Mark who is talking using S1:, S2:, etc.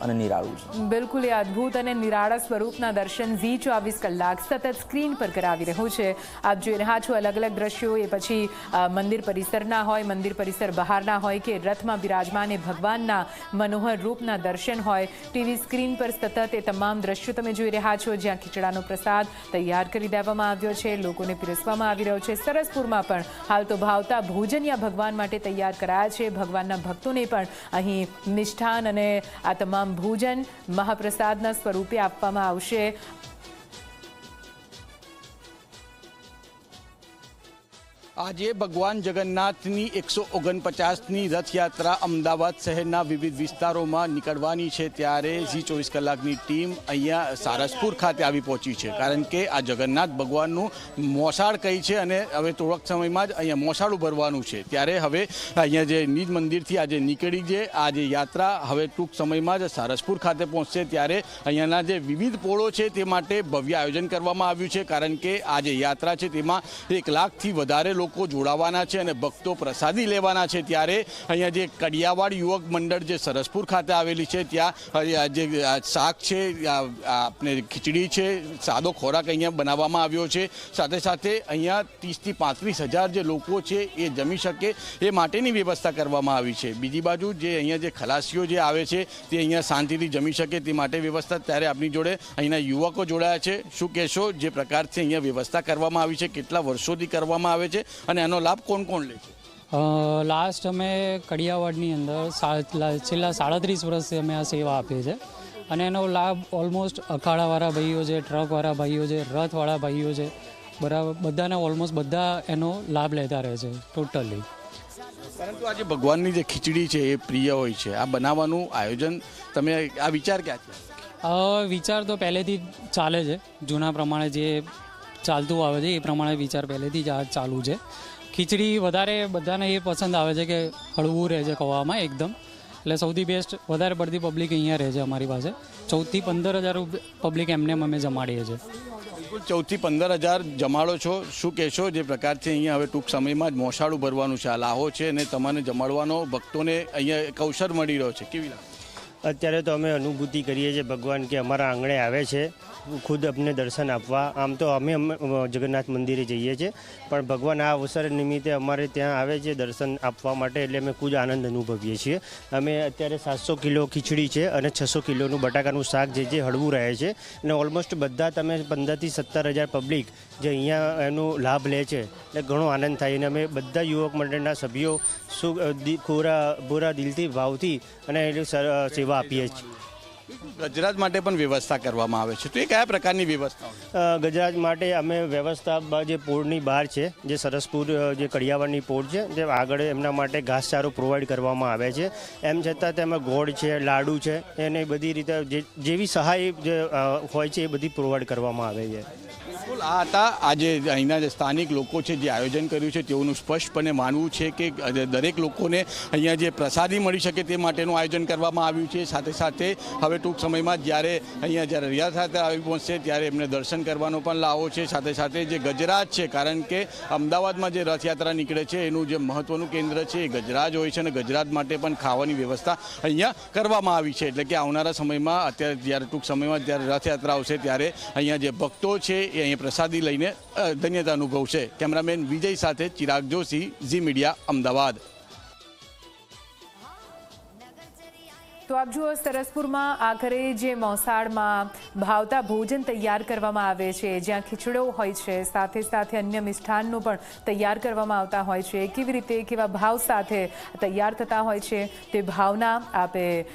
S1: અને નિરાળું છે।
S2: બિલકુલ, એ અદ્ભુત અને નિરાળા સ્વરૂપના દર્શન ઝી 24 કલાક સતત સ્ક્રીન પર કરાવી રહ્યું છે। આપ જોઈ રહ્યા છો અલગ અલગ દ્રશ્યો, એ પછી મંદિર પરિસરના હોય, મંદિર પરિસર બહારના હોય કે રથમાં બિરાજમાન એ ભગવાનના મનોહર રૂપના દર્શન હોય, ટીવી સ્ક્રીન પર સતત એ તમામ દ્રશ્યો તમે જોઈ રહ્યા છો, જ્યાં ખીચડાનો પ્રસાદ તૈયાર કરી દેવામાં આવ્યો છે, લોકોને પીરસવામાં આવી રહ્યો છે। સરસપુરમાં પણ હાલ તો ભાવતા ભોજનિયા ભગવાન માટે તૈયાર કરાયા છે। ભગવાનના ભક્તોને પણ અહીં મિષ્ઠાન અને આ તમામ ભોજન મહાપ્રસાદના સ્વરૂપે આપવામાં આવશે।
S3: આજે ભગવાન જગન્નાથની 149મી રથયાત્રા અમદાવાદ શહેરના વિવિધ વિસ્તારોમાં નીકળવાની છે, ત્યારે ઝી 24 કલાકની ટીમ અહીંયા સારસપુર ખાતે આવી પહોંચી છે, કારણ કે આ જગન્નાથ ભગવાનનું મોસાળ કહી છે અને હવે થોડાક સમયમાં જ અહીંયા મોસાળું ભરવાનું છે। ત્યારે હવે અહીંયા જે નિજ મંદિરથી આજે નીકળી છે આ જે યાત્રા હવે ટૂંક સમયમાં જ સારસપુર ખાતે પહોંચશે। ત્યારે અહીંયાના જે વિવિધ પોળો છે તે માટે ભવ્ય આયોજન કરવામાં આવ્યું છે, કારણ કે આ જે યાત્રા છે તેમાં 1 લાખથી વધારે લોકો જોડાવાના છે અને ભક્તો પ્રસાદી લેવાના છે। ત્યારે અહીંયા જે કડિયાવાડ યુવક મંડળ જે સરસપુર ખાતે આવેલી છે, ત્યાં જે શાક છે, આપણે ખીચડી છે, સાદો ખોરાક અહીંયા બનાવવામાં આવ્યો છે। સાથે સાથે અહીંયા 30થી 35 હજાર જે લોકો છે એ જમી શકે એ માટેની વ્યવસ્થા કરવામાં આવી છે। બીજી બાજુ જે અહીંયા જે ખલાસીઓ જે આવે છે તે અહીંયા શાંતિથી જમી શકે તે માટે વ્યવસ્થા। ત્યારે આપણી જોડે અહીંના યુવકો જોડાયા છે। શું કહેશો, જે પ્રકારથી અહીંયા વ્યવસ્થા કરવામાં આવી છે, કેટલા વર્ષોથી કરવામાં આવે છે અને આનો લાભ કોણ કોણ લે છે?
S4: લાસ્ટ અમે કડિયાવાડની અંદર છેલ્લા 37 વર્ષથી અમે આ સેવા આપીએ છીએ અને એનો લાભ ઓલમોસ્ટ અખાડાવાળા ભાઈઓ છે, ટ્રકવાળા ભાઈઓ છે, રથવાળા ભાઈઓ છે, બરાબર બધાને ઓલમોસ્ટ બધા એનો લાભ લેતા રહે છે ટોટલી।
S3: પરંતુ આજે ભગવાનની જે ખીચડી છે એ પ્રિય હોય છે, આ બનાવવાનું આયોજન તમે આ વિચાર ક્યાંથી?
S4: વિચાર તો પહેલેથી ચાલે છે, જૂના પ્રમાણે જે ચાલતું આવે છે એ પ્રમાણે વિચાર પહેલેથી જ આ ચાલુ છે। ખીચડી વધારે બધાને એ પસંદ આવે છે કે હળવું રહે છે ખાવામાં એકદમ, એટલે સૌથી બેસ્ટ વધારે પડતી પબ્લિક અહીંયા રહે છે અમારી પાસે। 14 થી 15 હજાર પબ્લિક એમને અમે જમાડીએ છીએ।
S3: બિલકુલ, 14 થી 15 હજાર જમાડો છો। શું કહેશો, જે પ્રકારથી અહીંયા હવે ટૂંક સમયમાં જ મોસાળું ભરવાનું છે, આ લાહો છે અને તમને જમાડવાનો ભક્તોને અહીંયા એક અવસર મળી રહ્યો છે, કેવી લાગે?
S5: અત્યારે તો અમે અનુભૂતિ કરીએ છીએ ભગવાન કે અમારા આંગણે આવે છે ખુદ અમને દર્શન આપવા। આમ તો અમે જગન્નાથ મંદિરે જઈએ છીએ, પણ ભગવાન આ અવસર નિમિત્તે અમારે ત્યાં આવે છે દર્શન આપવા માટે, એટલે અમે ખુદ આનંદ અનુભવીએ છીએ। અમે અત્યારે 700 કિલો ખીચડી છે અને 600 કિલોનું બટાકાનું શાક જે હળવું રહે છે, અને ઓલમોસ્ટ બધા તમે 15 થી 17 હજાર પબ્લિક જે અહીંયા એનો લાભ લે છે, એટલે ઘણો આનંદ થાય। અને અમે બધા યુવક મંડળના સભ્યો પૂરા દિલથી ભાવથી અને એની સેવા આપીએ છીએ।
S3: ગજરાત માટે પણ વ્યવસ્થા કરવામાં આવે છે, તો એ કયા પ્રકારની વ્યવસ્થા?
S5: ગજરાત માટે અમે વ્યવસ્થા જે પોળની બહાર છે, જે સરસપુર જે કડિયાવાડની પોળ છે, જે આગળ એમના માટે ઘાસચારો પ્રોવાઈડ કરવામાં આવે છે। એમ છતાં તેમાં ગોળ છે, લાડુ છે, એને બધી રીતે જેવી સહાય જે હોય છે એ બધી પ્રોવાઈડ કરવામાં આવે છે।
S3: બિલકુલ, આ હતા આજે અહીંના જે સ્થાનિક લોકો છે જે આયોજન કર્યું છે તેઓનું સ્પષ્ટપણે માનવું છે કે દરેક લોકોને અહીંયા જે પ્રસાદી મળી શકે તે માટેનું આયોજન કરવામાં આવ્યું છે। સાથે સાથે હવે ટૂંક સમયમાં જ્યારે અહીંયા જ્યારે રથયાત્રા આવી પહોંચશે ત્યારે એમને દર્શન કરવાનો પણ લાવો છે। સાથે સાથે જે ગજરાજ છે, કારણ કે અમદાવાદમાં જે રથયાત્રા નીકળે છે એનું જે મહત્વનું કેન્દ્ર છે એ ગજરાજ હોય છે, અને ગજરાજ માટે પણ ખાવાની વ્યવસ્થા અહીંયા કરવામાં આવી છે। એટલે કે આવનારા સમયમાં અત્યારે જ્યારે ટૂંક સમયમાં જ્યારે રથયાત્રા આવશે ત્યારે અહીંયા જે ભક્તો છે એ અહીંયા પ્રસાદી લઈને ધન્યતા અનુભવશે। કેમેરામેન વિજય સાથે ચિરાગ જોશી, ઝી મીડિયા, અમદાવાદ।
S2: તો આપ જુઓ, સરસપુરમાં આખરે જે મોસાળમાં ભાવતા ભોજન તૈયાર કરવામાં આવે છે, જ્યાં ખીચડો હોય છે, સાથે સાથે અન્ય મિષ્ઠાનનું પણ તૈયાર કરવામાં આવતા હોય છે, કેવી રીતે કેવા ભાવ સાથે તૈયાર થતા હોય છે તે ભાવના આપે